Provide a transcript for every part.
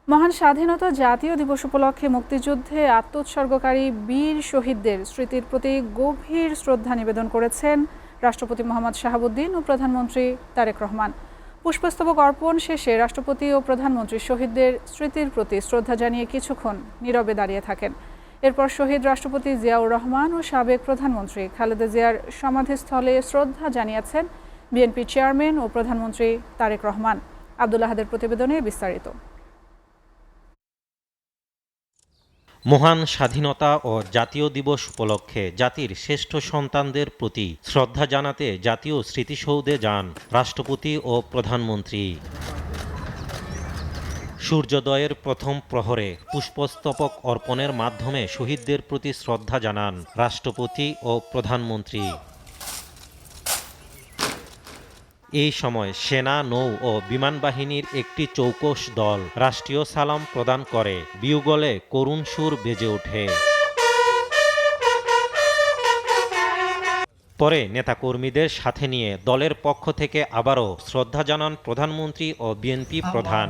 মহান স্বাধীনতা জাতীয় দিবস উপলক্ষে মুক্তিযুদ্ধে আত্মোৎসর্গকারী বীর শহীদদের স্মৃতির প্রতি গভীর শ্রদ্ধা নিবেদন করেছেন রাষ্ট্রপতি মোহাম্মদ শাহাবুদ্দিন ও প্রধানমন্ত্রী তারেক রহমান। পুষ্পস্তবক অর্পণ শেষে রাষ্ট্রপতি ও প্রধানমন্ত্রী শহীদদের স্মৃতির প্রতি শ্রদ্ধা জানিয়ে কিছুক্ষণ নীরবে দাঁড়িয়ে থাকেন। এরপর শহীদ রাষ্ট্রপতি জিয়াউর রহমান ও সাবেক প্রধানমন্ত্রী খালেদা জিয়ার সমাধিস্থলে শ্রদ্ধা জানিয়েছেন বিএনপি চেয়ারম্যান ও প্রধানমন্ত্রী তারেক রহমান। আব্দুল আহাদের প্রতিবেদনে বিস্তারিত। মহান স্বাধীনতা ও জাতীয় দিবস উপলক্ষে জাতির শ্রেষ্ঠ সন্তানদের প্রতি শ্রদ্ধা জানাতে জাতীয় স্মৃতিসৌধে যান রাষ্ট্রপতি ও প্রধানমন্ত্রী। সূর্যোদয়ের প্রথম প্রহরে পুষ্পস্তবক অর্পণের মাধ্যমে শহীদদের প্রতি শ্রদ্ধা জানান রাষ্ট্রপতি ও প্রধানমন্ত্রী। এই সময় সেনা, নৌ ও বিমান বাহিনীর একটি চৌকস দল রাষ্ট্রীয় সালাম প্রদান করে। বিউগলে করুণ সুর বেজে ওঠে। পরে নেতাকর্মীদের সাথে নিয়ে দলের পক্ষ থেকে আবারও শ্রদ্ধা জানান প্রধানমন্ত্রী ও বিএনপি প্রধান।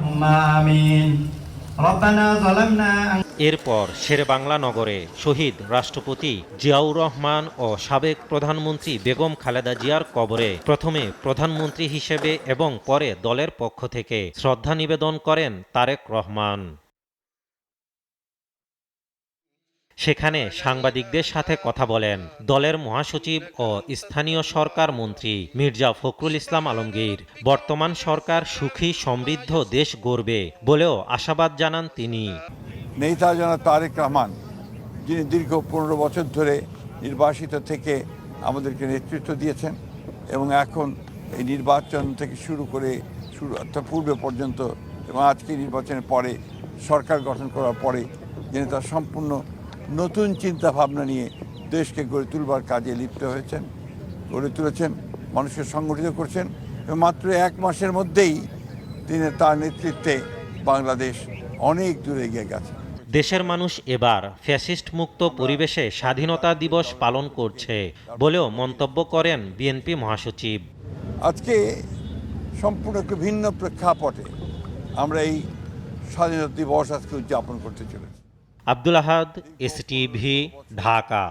এরপর শেরেবাংলা নগরে শহীদ রাষ্ট্রপতি জিয়াউর রহমান ও সাবেক প্রধানমন্ত্রী বেগম খালেদা জিয়ার কবরে প্রথমে প্রধানমন্ত্রী হিসেবে এবং পরে দলের পক্ষ থেকে শ্রদ্ধা নিবেদন করেন তারেক রহমান। সেখানে সাংবাদিকদের সাথে কথা বলেন দলের মহাসচিব ও স্থানীয় সরকার মন্ত্রী মির্জা ফখরুল ইসলাম আলমগীর। বর্তমান সরকার সুখী সমৃদ্ধ দেশ গড়বে বলেও আশাবাদ জানান তিনি। নেতা জনাব তারেক রহমান, যিনি দীর্ঘ 15 বছর ধরে নির্বাসিত থেকে আমাদেরকে নেতৃত্ব দিয়েছেন এবং এখন এই নির্বাচন থেকে শুরু করে পূর্বে পর্যন্ত এবং আজকে নির্বাচনের পরে সরকার গঠন করার পরে যিনি তার সম্পূর্ণ নতুন চিন্তা ভাবনা নিয়ে দেশকে গড়ে তুলবার কাজে লিপ্ত হয়েছেন, গড়ে তুলেছেন, মানুষকে সংগঠিত করছেন এবং মাত্র 1 মাসের মধ্যেই তিনি তার নেতৃত্বে বাংলাদেশ অনেক দূরে এগিয়ে গেছে। দেশের মানুষ এবার ফ্যাসিস্ট মুক্ত পরিবেশে স্বাধীনতা দিবস পালন করছে বলেও মন্তব্য করেন বিএনপি মহাসচিব। আজকে সম্পূর্ণ একটু ভিন্ন প্রেক্ষাপটে আমরা এই স্বাধীনতা দিবস আজকে উদযাপন করতে চলেছি। আব্দুল আহাদ, এসটিভি, ঢাকা।